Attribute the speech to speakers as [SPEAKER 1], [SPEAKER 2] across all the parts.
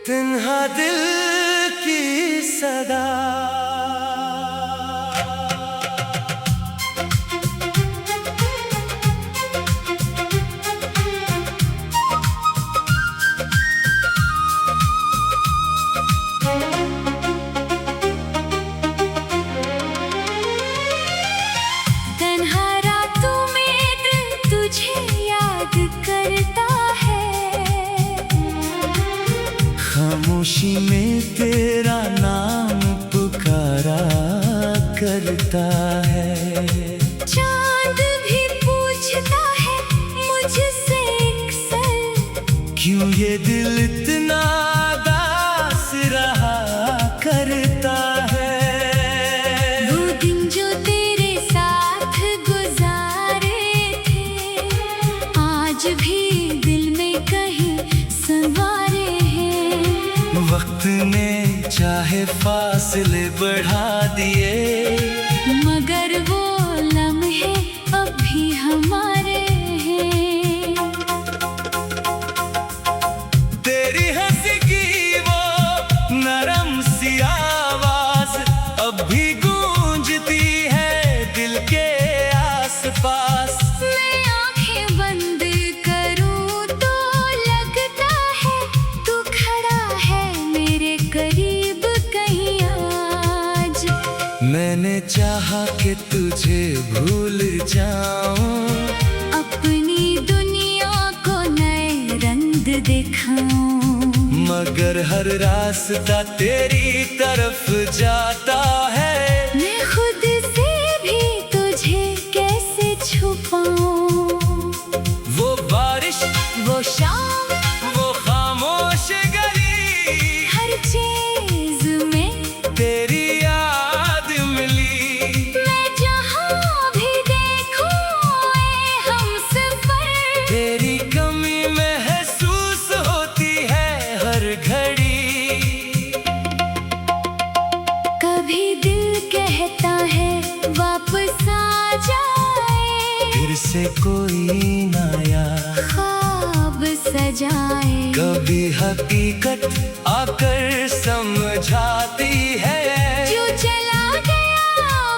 [SPEAKER 1] तन्हा दिल की सदा
[SPEAKER 2] तन्हा रातों में दिल तुझे याद करता है,
[SPEAKER 1] खामोशी में तेरा नाम पुकारा करता है।
[SPEAKER 2] चांद भी पूछता है मुझसे अक्सर,
[SPEAKER 1] क्यों ये दिल इतना दास रहा करता है।
[SPEAKER 2] वो दिन जो तेरे साथ गुजारे थे, आज भी दिल में कहीं संवारे हैं।
[SPEAKER 1] वक्त ने चाहे फासले बढ़ा दिए,
[SPEAKER 2] मगर वो लम्हे अब भी हमारे हैं।
[SPEAKER 1] तेरी हंसी की वो नरम सी आवाज अब भी गूंजती है दिल के आसपास।
[SPEAKER 2] मैं आंखें बंद करूं तो लगता है तू खड़ा है मेरे करीब कहीं आज।
[SPEAKER 1] मैंने चाहा कि तुझे भूल जाऊं,
[SPEAKER 2] अपनी दुनिया को नए रंग दिखाऊं,
[SPEAKER 1] मगर हर रास्ता तेरी तरफ जाता है।
[SPEAKER 2] मैं खुद से भी तुझे कैसे छुपाऊं।
[SPEAKER 1] वो बारिश,
[SPEAKER 2] वो शाम,
[SPEAKER 1] वो खामोश गली,
[SPEAKER 2] हर चीज में
[SPEAKER 1] तेरी याद मिली।
[SPEAKER 2] मैं जहाँ भी देखूं ए हमसफर,
[SPEAKER 1] तेरी कमी महसूस होती है हर घड़ी।
[SPEAKER 2] कभी दिल कहता है वापस आ जाए,
[SPEAKER 1] फिर से कोई नया
[SPEAKER 2] ख्वाब सजाए।
[SPEAKER 1] कभी हकीकत आकर समझाती है,
[SPEAKER 2] जो चला गया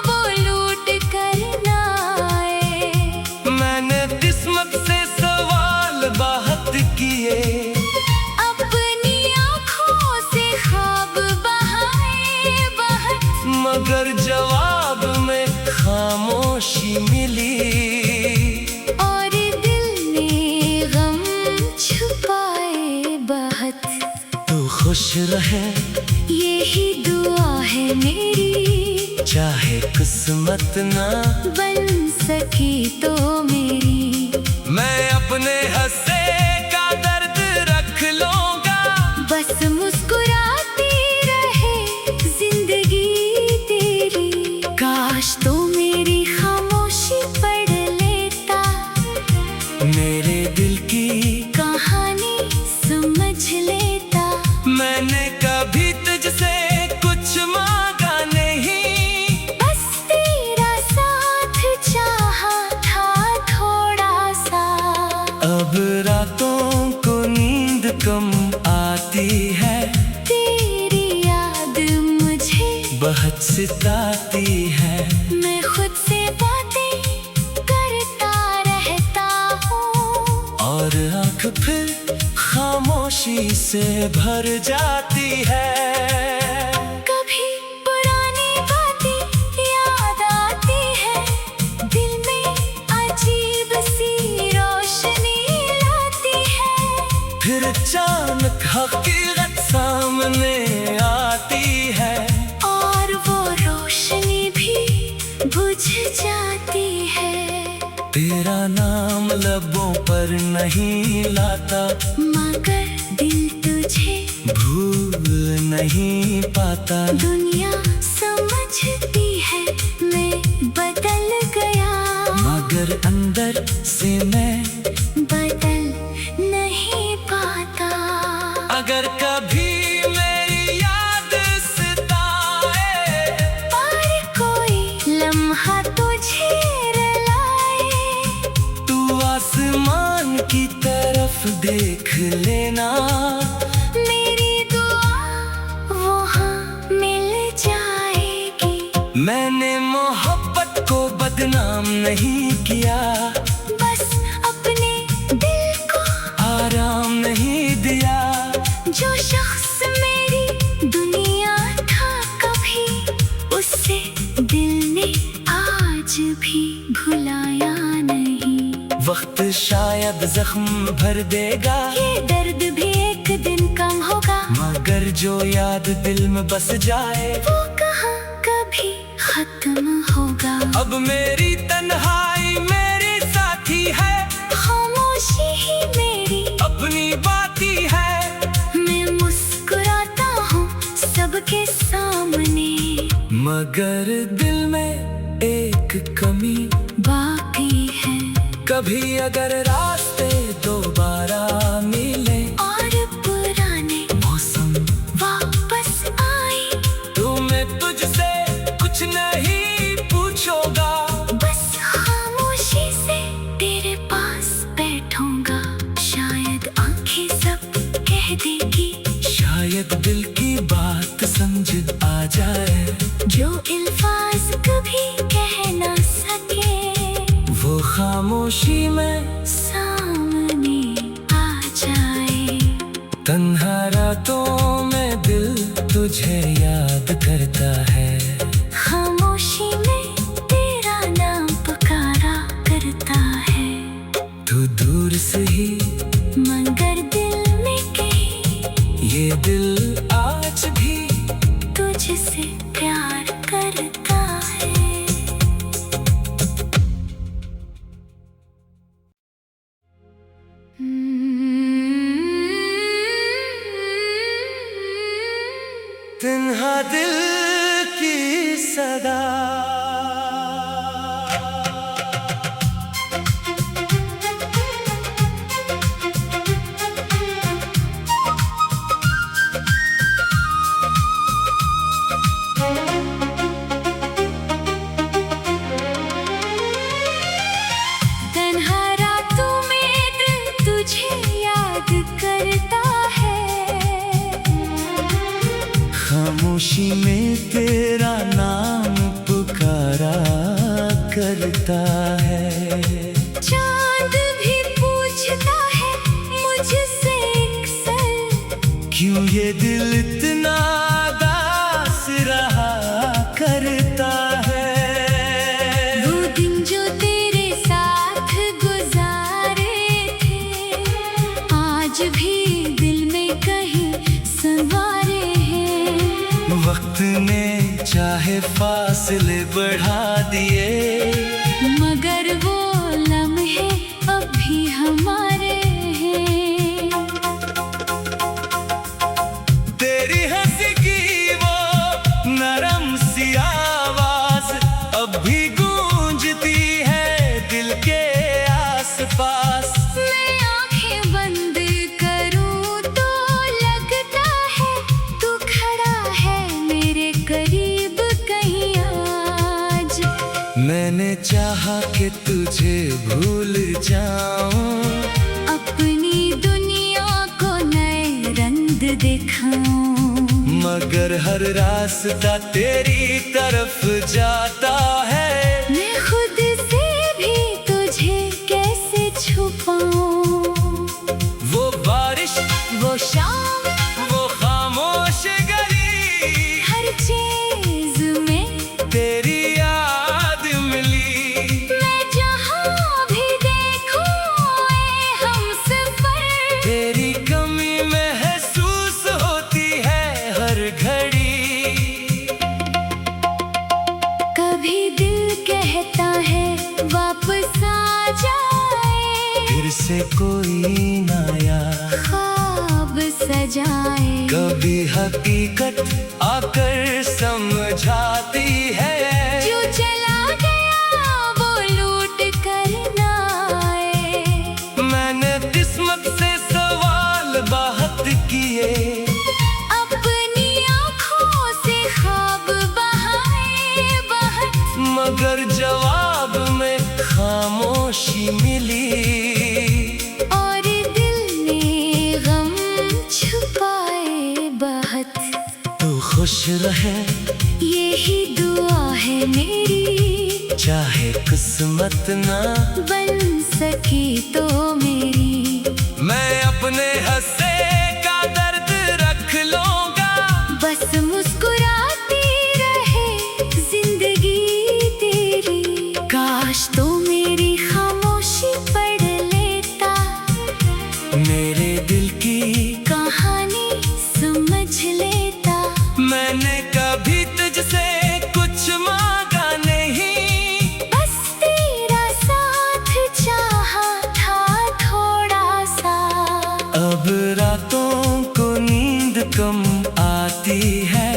[SPEAKER 2] वो लूट कर ना आए।
[SPEAKER 1] मैंने किस्मत से सवाल बहुत किए,
[SPEAKER 2] अपनी आँखों से ख्वाब बहाए बहुत,
[SPEAKER 1] मगर जवाब में खामोशी मिली।
[SPEAKER 2] और दिल ने गम छुपाए बहुत।
[SPEAKER 1] तू खुश रहे
[SPEAKER 2] यही दुआ है मेरी,
[SPEAKER 1] चाहे किस्मत ना
[SPEAKER 2] बन सकी तो मेरी।
[SPEAKER 1] मैं अपने हंसे का दर्द रख लूंगा,
[SPEAKER 2] बस मुस्कुराती रहे जिंदगी तेरी। काश तो मेरी खामोशी पढ़ लेता,
[SPEAKER 1] मेरे दिल की
[SPEAKER 2] कहानी समझ लेता।
[SPEAKER 1] मैंने कभी तुझसे कुछ मांगा नहीं,
[SPEAKER 2] बस तेरा साथ चाहा था थोड़ा सा।
[SPEAKER 1] अब रातों को नींद कम आती है,
[SPEAKER 2] तेरी याद मुझे
[SPEAKER 1] बहुत सताती है।
[SPEAKER 2] मैं खुद से बातें करता रहता हूँ,
[SPEAKER 1] और आँख फिर खामोशी से भर जाती है।
[SPEAKER 2] कभी पुरानी बातें याद आती है, दिल में अजीब सी रोशनी लाती है।
[SPEAKER 1] फिर अचानक हकीकत सामने आती है,
[SPEAKER 2] और वो रोशनी भी बुझ जाती है।
[SPEAKER 1] तेरा नाम लबों पर नहीं लाता,
[SPEAKER 2] मगर दिल तुझे
[SPEAKER 1] भूल नहीं पाता।
[SPEAKER 2] दुनिया समझती है मैं बदल गया,
[SPEAKER 1] मगर अंदर से मैं
[SPEAKER 2] बदल नहीं पाता।
[SPEAKER 1] अगर कभी मेरी याद सताए,
[SPEAKER 2] पर कोई लम्हा तुझे रुलाए,
[SPEAKER 1] तू नहीं किया,
[SPEAKER 2] बस अपने दिल को
[SPEAKER 1] आराम नहीं दिया।
[SPEAKER 2] जो शख्स मेरी दुनिया था कभी, उससे दिल ने आज भी भुलाया नहीं।
[SPEAKER 1] वक्त शायद जख्म भर देगा,
[SPEAKER 2] ये दर्द भी एक दिन कम होगा,
[SPEAKER 1] मगर जो याद दिल में बस जाए
[SPEAKER 2] वो कहाँ कभी खत्म होगा।
[SPEAKER 1] अब मेरी तन्हाई मेरी साथी है,
[SPEAKER 2] खामोशी ही मेरी
[SPEAKER 1] अपनी बाती है।
[SPEAKER 2] मैं मुस्कुराता हूँ सबके सामने,
[SPEAKER 1] मगर दिल में एक कमी
[SPEAKER 2] बाकी है।
[SPEAKER 1] कभी अगर रास्ते दोबारा मिले
[SPEAKER 2] और पुराने
[SPEAKER 1] मौसम
[SPEAKER 2] वापस आए,
[SPEAKER 1] तो मैं तुझसे कुछ नहीं पूछूंगा,
[SPEAKER 2] बस खामोशी से तेरे पास बैठूंगा। शायद आंखें सब कह देगी,
[SPEAKER 1] शायद दिल की बात समझ आ जाए।
[SPEAKER 2] जो अल्फाज कभी कह ना सके,
[SPEAKER 1] वो खामोशी में
[SPEAKER 2] सामने आ जाए।
[SPEAKER 1] तन्हा रातों में दिल तुझे याद करता है,
[SPEAKER 2] खामोशी में तेरा नाम पुकारा करता है।
[SPEAKER 1] तू दूर से ही
[SPEAKER 2] मगर दिल में कहीं
[SPEAKER 1] ये दिल आज भी
[SPEAKER 2] तुझसे प्यार करता है।
[SPEAKER 1] तन्हा दिल की सदा।
[SPEAKER 2] तन्हा रातों में दिल तुझे याद करता है,
[SPEAKER 1] खामोशी में तेरा नाम पुकारा करता है।
[SPEAKER 2] चांद भी पूछता है मुझसे अक्सर,
[SPEAKER 1] क्यों ये दिल इतना दास रहा करता है।
[SPEAKER 2] वो दिन जो तेरे साथ गुजारे थे, आज भी दिल में कहीं संवारे हैं।
[SPEAKER 1] वक्त ने चाहे फासले बढ़ा दिए,
[SPEAKER 2] मगर वो लम्हे अब भी हमारे हैं।
[SPEAKER 1] तेरी हंसी की वो नरम सी आवाज अब भी गूंजती है दिल के आसपास।
[SPEAKER 2] मैं आंखें बंद करूं तो लगता है तू खड़ा है मेरे करीब कहीं आज।
[SPEAKER 1] मैंने चाहा कि तुझे भूल जाऊं,
[SPEAKER 2] अपनी दुनिया को नए रंग दिखाऊं,
[SPEAKER 1] मगर हर रास्ता तेरी तरफ जाता है।
[SPEAKER 2] मैं खुद से भी तुझे कैसे छुपाऊं।
[SPEAKER 1] वो बारिश,
[SPEAKER 2] वो शाम,
[SPEAKER 1] वो खामोश गली,
[SPEAKER 2] हर चीज में
[SPEAKER 1] तेरी याद मिली।
[SPEAKER 2] मैं जहाँ भी देखूं ए हमसफर,
[SPEAKER 1] तेरी कमी महसूस होती है हर घड़ी।
[SPEAKER 2] कभी दिल कहता है वापस आ जाए,
[SPEAKER 1] फिर से कोई नया
[SPEAKER 2] ख्वाब सजाए।
[SPEAKER 1] कभी हकीकत आकर समझाती है,
[SPEAKER 2] जो चला गया वो लूट कर ना आए।
[SPEAKER 1] मैंने किस्मत से सवाल बहुत किए,
[SPEAKER 2] अपनी आँखों से ख्वाब बहाए बहुत,
[SPEAKER 1] मगर जवाब में खामोशी मिली।
[SPEAKER 2] और दिल ने गम छुपाए बहुत।
[SPEAKER 1] तू खुश रहे
[SPEAKER 2] यही दुआ है मेरी,
[SPEAKER 1] चाहे किस्मत ना
[SPEAKER 2] बन सकी तो मेरी,
[SPEAKER 1] मैं अपने हंसे का दर्द रख लूंगा।
[SPEAKER 2] बस मुस्कुराती रहे जिंदगी तेरी। काश तो मेरी खामोशी पढ़ लेता,
[SPEAKER 1] मेरे दिल की
[SPEAKER 2] कहानी समझ लेता।
[SPEAKER 1] मैंने कभी तुझसे कुछ मांगा नहीं,
[SPEAKER 2] बस तेरा साथ चाहा था थोड़ा सा।
[SPEAKER 1] अब रातों को नींद कम आती है,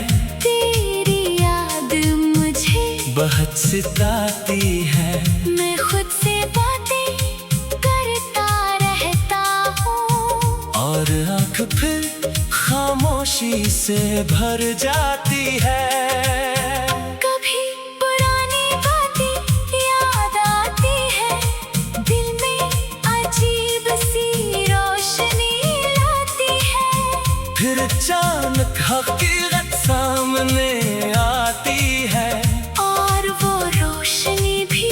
[SPEAKER 2] तेरी याद मुझे
[SPEAKER 1] बहुत सताती है।
[SPEAKER 2] मैं खुद से बातें करता रहता हूँ,
[SPEAKER 1] और आँख फिर खामोशी से भर जाती है।
[SPEAKER 2] कभी पुरानी बातें याद आती है, दिल में अजीब सी रोशनी लाती है।
[SPEAKER 1] फिर अचानक हकीकत सामने आती है,
[SPEAKER 2] और वो रोशनी भी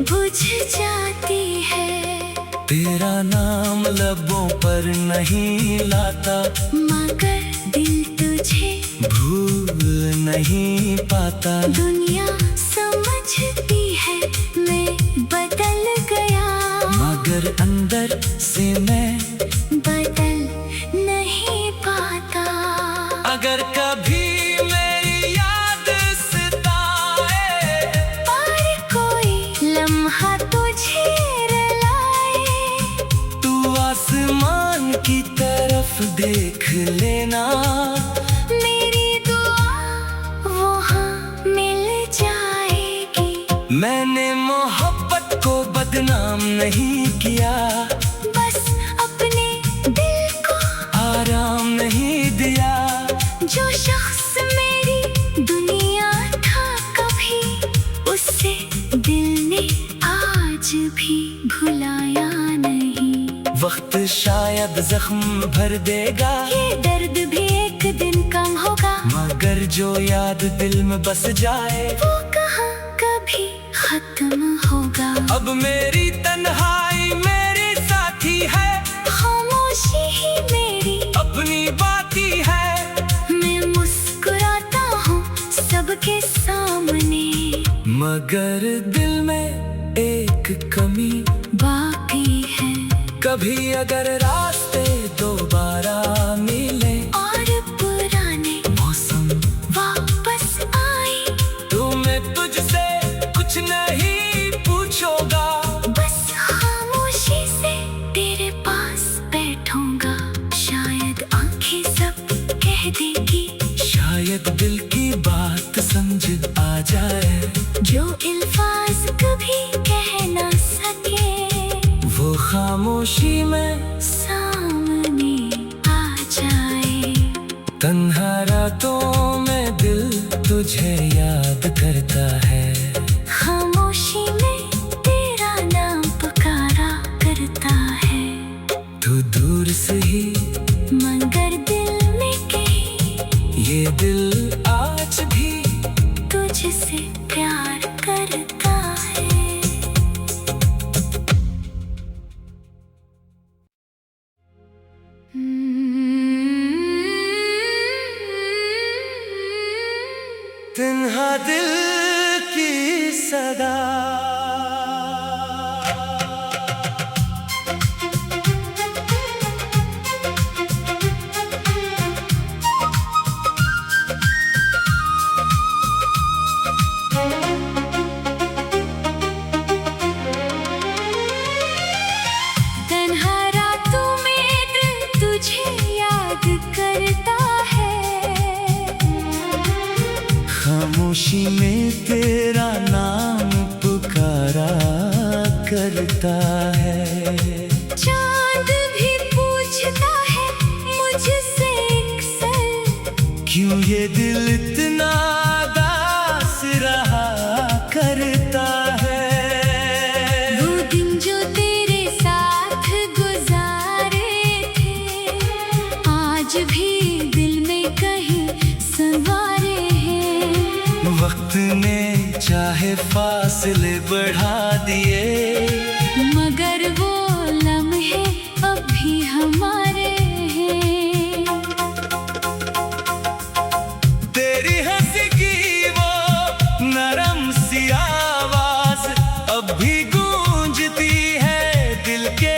[SPEAKER 2] बुझ जाती है।
[SPEAKER 1] तेरा नाम लबों पर नहीं लाता,
[SPEAKER 2] मगर दिल तुझे
[SPEAKER 1] भूल नहीं पाता।
[SPEAKER 2] दुनिया समझती है मैं बदल गया,
[SPEAKER 1] मगर अंदर से मैं
[SPEAKER 2] बदल नहीं पाता।
[SPEAKER 1] अगर कभी मेरी याद सताए,
[SPEAKER 2] और कोई लम्हा तुझे रुलाए,
[SPEAKER 1] तू आसमान की तरफ देख लेना।
[SPEAKER 2] मेरी दुआ वहाँ मिल जाएगी।
[SPEAKER 1] मैंने मोहब्बत को बदनाम नहीं किया,
[SPEAKER 2] बस अपने दिल को
[SPEAKER 1] आराम नहीं दिया।
[SPEAKER 2] जो शख्स मेरी दुनिया था कभी, उससे दिल ने आज भी भुलाया नहीं।
[SPEAKER 1] वक्त शायद जख्म भर देगा,
[SPEAKER 2] ये दर्द भी एक दिन कम होगा,
[SPEAKER 1] मगर जो याद दिल में बस जाए,
[SPEAKER 2] वो कहाँ कभी खत्म होगा।
[SPEAKER 1] अब मेरी तन्हाई मेरी साथी है,
[SPEAKER 2] खामोशी ही मेरी
[SPEAKER 1] अपनी बाती है।
[SPEAKER 2] मैं मुस्कुराता हूँ सबके सामने,
[SPEAKER 1] मगर दिल में एक कमी
[SPEAKER 2] बाकी है।
[SPEAKER 1] कभी अगर रास्ते दोबारा मिले
[SPEAKER 2] और पुराने
[SPEAKER 1] मौसम
[SPEAKER 2] वापस आए,
[SPEAKER 1] तो मैं तुझसे कुछ नहीं पूछूंगा,
[SPEAKER 2] बस खामोशी से तेरे पास बैठूंगा। शायद आंखें सब कह देंगी,
[SPEAKER 1] शायद दिल की बात समझ आ जाए।
[SPEAKER 2] जो अल्फाज कभी कह ना सके,
[SPEAKER 1] वो खामोशी में
[SPEAKER 2] सामने आ जाए।
[SPEAKER 1] तन्हा रातों में दिल तुझे याद करता है,
[SPEAKER 2] खामोशी में तेरा नाम पुकारा करता है।
[SPEAKER 1] तू दूर से ही
[SPEAKER 2] मगर दिल में कहीं,
[SPEAKER 1] ये दिल आज भी
[SPEAKER 2] तुझसे प्यार करता है।
[SPEAKER 1] तन्हा दिल की सदा।
[SPEAKER 2] तन्हा रातों में दिल तुझे याद करता है,
[SPEAKER 1] खामोशी में तेरा नाम पुकारा करता है।
[SPEAKER 2] चांद भी पूछता है मुझसे अक्सर,
[SPEAKER 1] क्यों ये दिल इतना दास रहा करता है।
[SPEAKER 2] वो दिन जो तेरे साथ गुजारे थे, आज भी दिल में कहीं संवारे हैं।
[SPEAKER 1] वक्त ने चाह चाहे फासले बढ़ा दिए,
[SPEAKER 2] मगर वो लम्हे अब भी हमारे हैं।
[SPEAKER 1] तेरी हंसी की वो नरम सी आवाज अब भी गूंजती है दिल के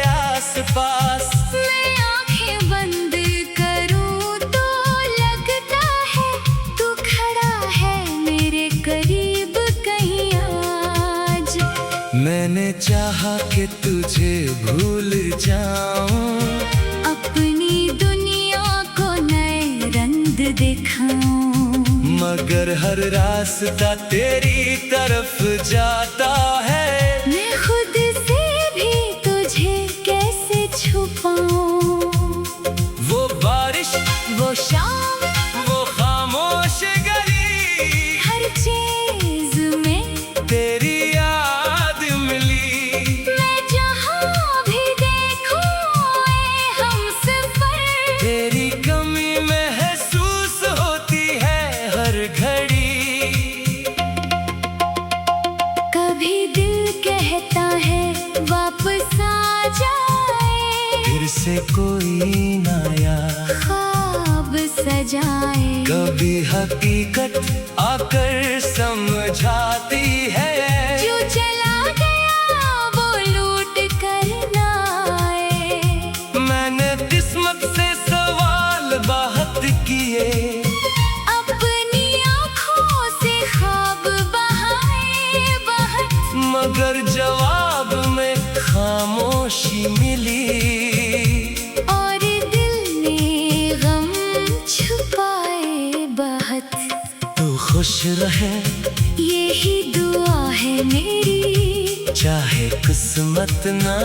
[SPEAKER 1] आसपास।
[SPEAKER 2] मैं आंखें बंद करूं तो लगता है तू खड़ा है मेरे करीब कहीं आज।
[SPEAKER 1] मैंने चाहा कि तुझे भूल जाऊं,
[SPEAKER 2] अपनी दुनिया को नए रंग दिखाऊं,
[SPEAKER 1] मगर हर रास्ता तेरी तरफ जाता है।
[SPEAKER 2] मैं खुद से भी तुझे कैसे छुपाऊं।
[SPEAKER 1] वो बारिश,
[SPEAKER 2] वो शाम,
[SPEAKER 1] वो खामोश गली,
[SPEAKER 2] हर चीज में
[SPEAKER 1] तेरी याद मिली।
[SPEAKER 2] मैं जहाँ भी देखूं ए हमसफर,
[SPEAKER 1] तेरी कमी महसूस होती है हर घड़ी।
[SPEAKER 2] कभी दिल कहता है वापस आ जाए,
[SPEAKER 1] फिर से कोई नया
[SPEAKER 2] ख्वाब सजाए।
[SPEAKER 1] कभी हकीकत आकर समझाती है।
[SPEAKER 2] जो चला गया वो लूट कर ना आए।
[SPEAKER 1] मैंने किस्मत से सवाल बहुत किए,
[SPEAKER 2] अपनी आँखों से ख्वाब बहाए बहुत,
[SPEAKER 1] मगर जवाब में खामोशी मिली।
[SPEAKER 2] और दिल ने गम छुपाए बहुत।
[SPEAKER 1] तू खुश रहे
[SPEAKER 2] यही दुआ है मेरी,
[SPEAKER 1] चाहे किस्मत ना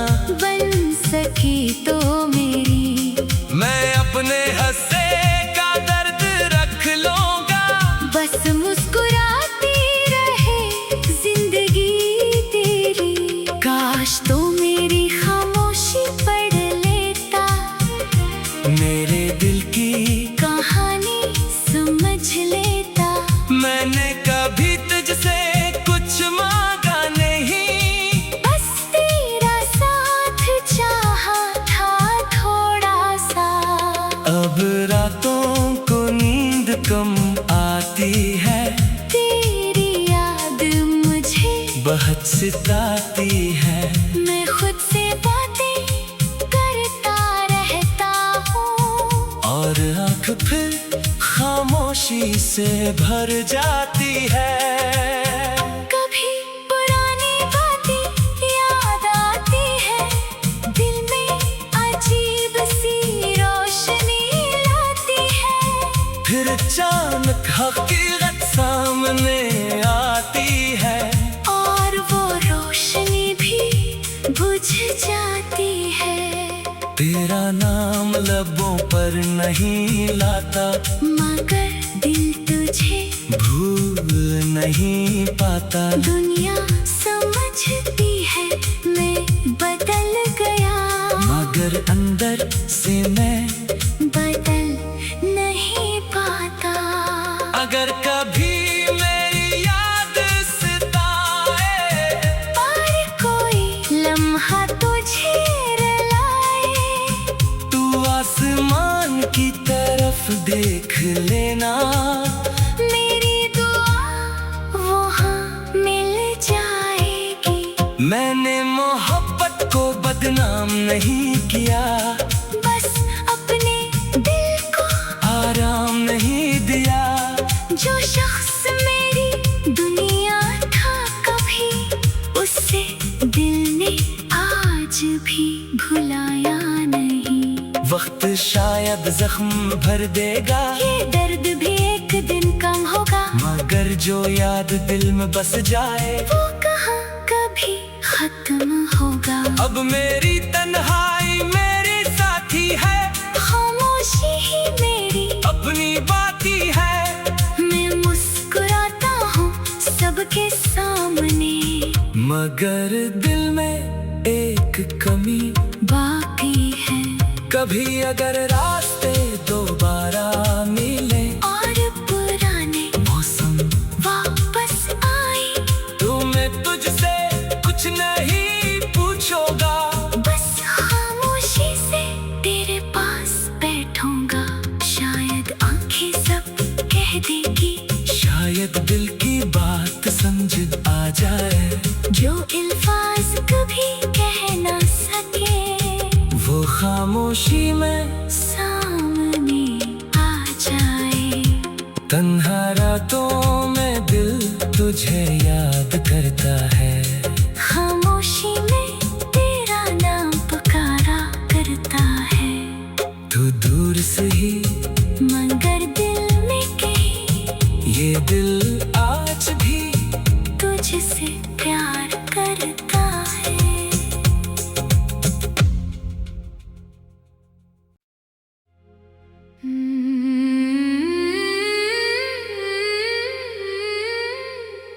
[SPEAKER 2] बन सकी तो मेरी।
[SPEAKER 1] मैं अपने हंसे का दर्द रख लूंगा,
[SPEAKER 2] बस मुस्कुराती रहे जिंदगी तेरी। काश तो मेरी खामोशी पढ़ लेता,
[SPEAKER 1] मेरे दिल की
[SPEAKER 2] कहानी समझ लेता।
[SPEAKER 1] मैंने कभी तुझसे कुछ मांगा नहीं,
[SPEAKER 2] बस तेरा साथ चाहा था थोड़ा सा।
[SPEAKER 1] अब रातों को नींद कम आती है,
[SPEAKER 2] तेरी याद मुझे
[SPEAKER 1] बहुत सताती है।
[SPEAKER 2] मैं खुद से बातें करता रहता हूँ,
[SPEAKER 1] और आँख फिर खामोशी से भर जाती है।
[SPEAKER 2] कभी पुरानी बातें याद आती है, दिल में अजीब सी रोशनी लाती है।
[SPEAKER 1] फिर अचानक हकीकत सामने आती है,
[SPEAKER 2] और वो रोशनी भी बुझ जाती है।
[SPEAKER 1] तेरा नाम लबों पर नहीं लाता,
[SPEAKER 2] मगर दिल तुझे
[SPEAKER 1] भूल नहीं पाता।
[SPEAKER 2] दुनिया समझती है मैं बदल गया,
[SPEAKER 1] मगर अंदर से मैं
[SPEAKER 2] बदल नहीं पाता।
[SPEAKER 1] अगर कभी मेरी याद सताए,
[SPEAKER 2] पर कोई लम्हा तुझे रुलाए,
[SPEAKER 1] तू आसमान की तरफ देख लेना।
[SPEAKER 2] मेरी दुआ वहाँ मिल जाएगी।
[SPEAKER 1] मैंने मोहब्बत को बदनाम नहीं किया,
[SPEAKER 2] बस अपने दिल को
[SPEAKER 1] आराम नहीं दिया।
[SPEAKER 2] जो शख्स मेरी दुनिया था कभी, उससे दिल ने आज भी भुलाया नहीं।
[SPEAKER 1] वक्त शायद जख्म भर देगा,
[SPEAKER 2] ये दर्द भी एक दिन कम होगा,
[SPEAKER 1] मगर जो याद दिल में बस जाए
[SPEAKER 2] वो कहाँ कभी खत्म होगा।
[SPEAKER 1] अब मेरी तन्हाई मेरी साथी है,
[SPEAKER 2] खामोशी ही मेरी
[SPEAKER 1] अपनी बाती है।
[SPEAKER 2] मैं मुस्कुराता हूँ सबके सामने,
[SPEAKER 1] मगर दिल में एक कमी
[SPEAKER 2] बाकी है।
[SPEAKER 1] कभी अगर रास्ते दोबारा मिले
[SPEAKER 2] और पुराने
[SPEAKER 1] मौसम
[SPEAKER 2] वापस आए,
[SPEAKER 1] खामोशी में
[SPEAKER 2] सामने आ जाए।
[SPEAKER 1] तन्हा रातों में दिल तुझे याद करता है।
[SPEAKER 2] खामोशी में तेरा नाम पुकारा करता है।
[SPEAKER 1] तू दूर से ही
[SPEAKER 2] मगर दिल में कहीं
[SPEAKER 1] ये दिल आज भी
[SPEAKER 2] तुझसे प्यार करता है।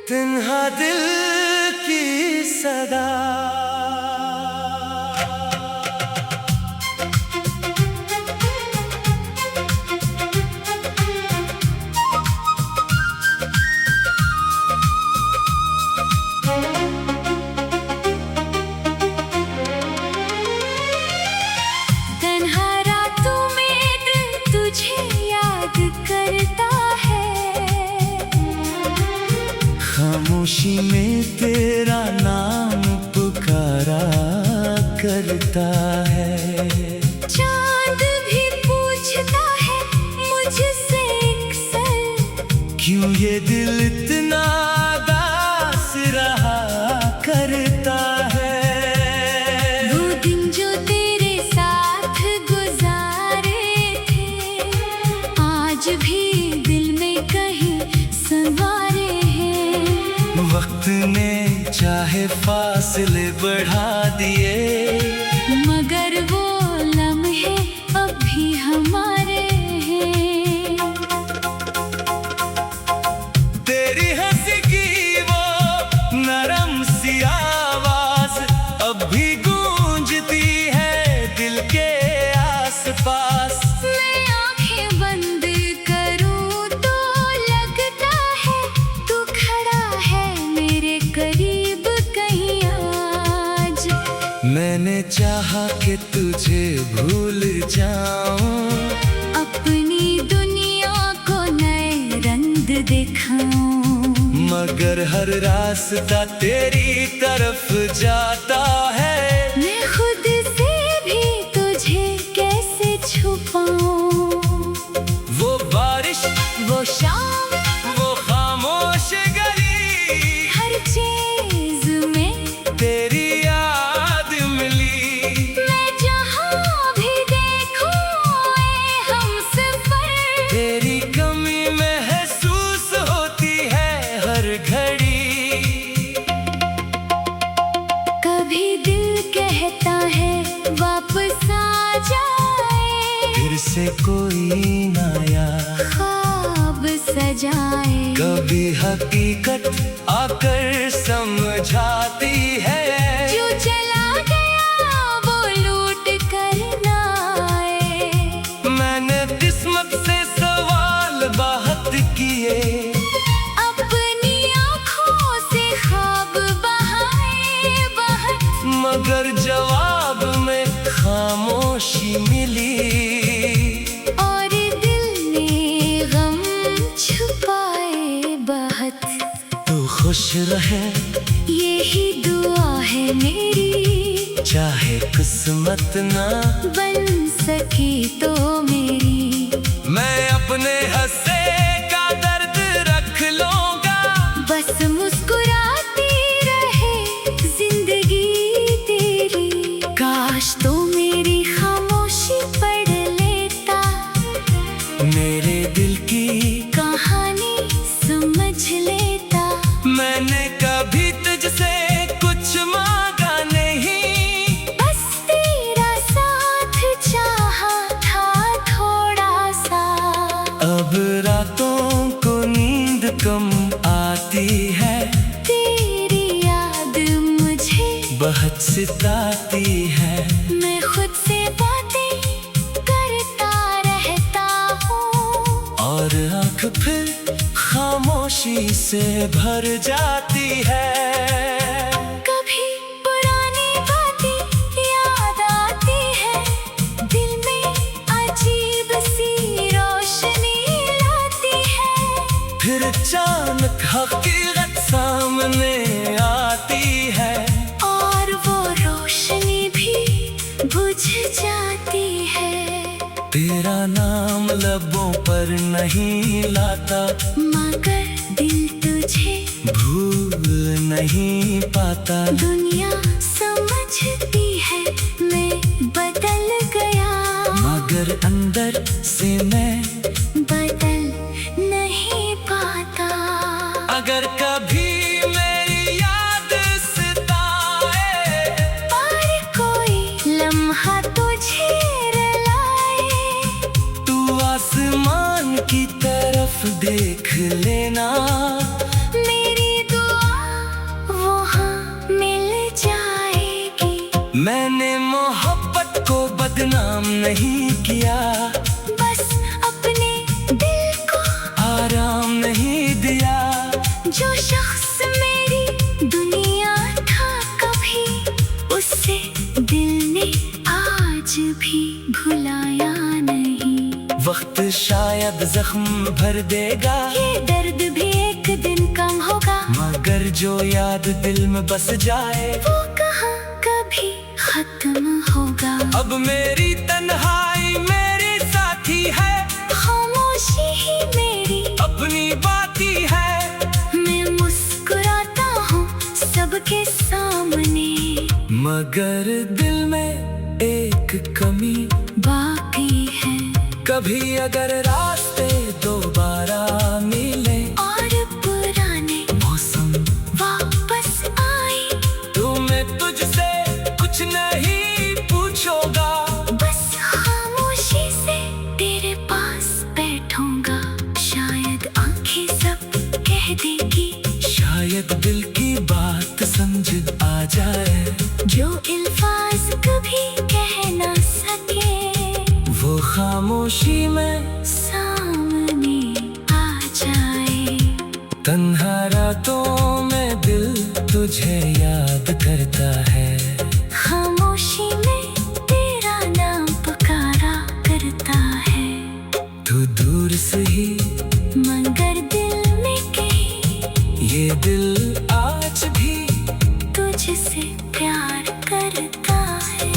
[SPEAKER 1] तन्हा दिल की सदा
[SPEAKER 2] तन्हा रातों में दिल तुझे याद करता है।
[SPEAKER 1] खामोशी में तेरा नाम पुकारा करता है।
[SPEAKER 2] चांद भी पूछता है मुझसे अक्सर,
[SPEAKER 1] क्यों ये दिल इतना दास रहा करता है।
[SPEAKER 2] वो दिन जो तेरे साथ गुजारे थे आज भी दिल में कहीं संवारे हैं।
[SPEAKER 1] वक्त ने चाहे फासले बढ़ा दिए,
[SPEAKER 2] मगर वो लम्हे अब भी हमारे हैं।
[SPEAKER 1] तेरी हंसी की वो नरम सी आवाज अब भी गूंजती है दिल के आसपास।
[SPEAKER 2] मैं आंखें बंद करूं तो लगता है तू खड़ा है मेरे करीब कहीं आज।
[SPEAKER 1] मैंने चाहा कि तुझे भूल जाऊं,
[SPEAKER 2] अपनी दुनिया को नए रंग दिखाऊं,
[SPEAKER 1] मगर हर रास्ता तेरी तरफ जाता है।
[SPEAKER 2] मैं खुद से भी तुझे कैसे छुपाऊं।
[SPEAKER 1] वो बारिश,
[SPEAKER 2] वो शाम,
[SPEAKER 1] वो खामोश गली,
[SPEAKER 2] हर चीज में
[SPEAKER 1] तेरी याद मिली।
[SPEAKER 2] मैं जहाँ भी देखूं ए हमसफर,
[SPEAKER 1] तेरी कमी महसूस होती है हर घड़ी।
[SPEAKER 2] कभी दिल कहता है वापस आ जाए,
[SPEAKER 1] फिर से कोई नया
[SPEAKER 2] ख्वाब सजाए।
[SPEAKER 1] कभी हकीकत आकर समझाती है।
[SPEAKER 2] जो चला गया वो लूट कर ना आए।
[SPEAKER 1] मैंने किस्मत से सवाल बहुत किए,
[SPEAKER 2] अपनी आँखों से ख्वाब बहाए बहुत,
[SPEAKER 1] मगर जवाब में खामोशी मिली।
[SPEAKER 2] और दिल ने गम छुपाए बहुत।
[SPEAKER 1] तू खुश रहे
[SPEAKER 2] यही दुआ है मेरी,
[SPEAKER 1] चाहे किस्मत ना
[SPEAKER 2] बन सकी तो मेरी।
[SPEAKER 1] मैं अपने हंसे का दर्द रख लूंगा,
[SPEAKER 2] बस मुस्कुराती रहे जिंदगी तेरी। काश तो मेरी खामोशी पढ़ लेता,
[SPEAKER 1] मेरे दिल की
[SPEAKER 2] कहानी समझ लेता।
[SPEAKER 1] मैंने कभी तुझसे कुछ मांगा नहीं,
[SPEAKER 2] बस तेरा साथ चाहा था थोड़ा सा।
[SPEAKER 1] अब रातों को नींद कम आती है,
[SPEAKER 2] तेरी याद मुझे
[SPEAKER 1] बहुत सताती है।
[SPEAKER 2] मैं खुद से बातें करता रहता हूँ,
[SPEAKER 1] और आँख फिर खामोशी से भर जाती है।
[SPEAKER 2] कभी पुरानी बातें याद आती है, दिल में अजीब सी रोशनी लाती है।
[SPEAKER 1] फिर अचानक हकीकत सामने आती है,
[SPEAKER 2] और वो रोशनी भी बुझ जाती है।
[SPEAKER 1] नाम लबों पर नहीं लाता,
[SPEAKER 2] मगर दिल तुझे
[SPEAKER 1] भूल नहीं पाता।
[SPEAKER 2] दुनिया समझती है मैं बदल गया,
[SPEAKER 1] मगर अंदर से मैं
[SPEAKER 2] बदल नहीं पाता।
[SPEAKER 1] अगर कभी मेरी याद सताए,
[SPEAKER 2] और कोई लम्हा तुझे रुलाए,
[SPEAKER 1] तू आसमान की तरफ देख लेना,
[SPEAKER 2] मेरी दुआ वहाँ मिल जाएगी।
[SPEAKER 1] मैंने मोहब्बत को बदनाम नहीं किया,
[SPEAKER 2] बस अपने दिल को
[SPEAKER 1] आराम नहीं दिया।
[SPEAKER 2] जो शख्स मेरी दुनिया था कभी, उससे दिल ने आज भी भुलाया नहीं।
[SPEAKER 1] वक्त शायद जख्म भर देगा,
[SPEAKER 2] ये दर्द भी एक दिन कम होगा,
[SPEAKER 1] मगर जो याद दिल में बस जाए,
[SPEAKER 2] वो कहाँ कभी खत्म होगा।
[SPEAKER 1] अब मेरी तन्हाई मेरी साथी है,
[SPEAKER 2] खामोशी ही मेरी
[SPEAKER 1] अपनी बाती है।
[SPEAKER 2] मैं मुस्कुराता हूँ सबके सामने,
[SPEAKER 1] मगर दिल में एक कमी
[SPEAKER 2] बाकी है।
[SPEAKER 1] कभी अगर रास्ते दोबारा मिले
[SPEAKER 2] और पुराने
[SPEAKER 1] मौसम
[SPEAKER 2] वापस आए,
[SPEAKER 1] तो मैं तुझसे कुछ नहीं पूछूंगा,
[SPEAKER 2] बस खामोशी से तेरे पास बैठूंगा। शायद आंखें सब कह देगी,
[SPEAKER 1] शायद दिल की बात समझ आ जाए,
[SPEAKER 2] जो अल्फाज कभी कह ना सके,
[SPEAKER 1] वो खामोशी में
[SPEAKER 2] सामने आ जाए।
[SPEAKER 1] तन्हा रातों में दिल तुझे याद करता है,
[SPEAKER 2] खामोशी में तेरा नाम पुकारा करता है।
[SPEAKER 1] तू दूर से ही
[SPEAKER 2] मगर दिल में कहीं
[SPEAKER 1] ये दिल आज भी
[SPEAKER 2] तुझसे प्यार करता है।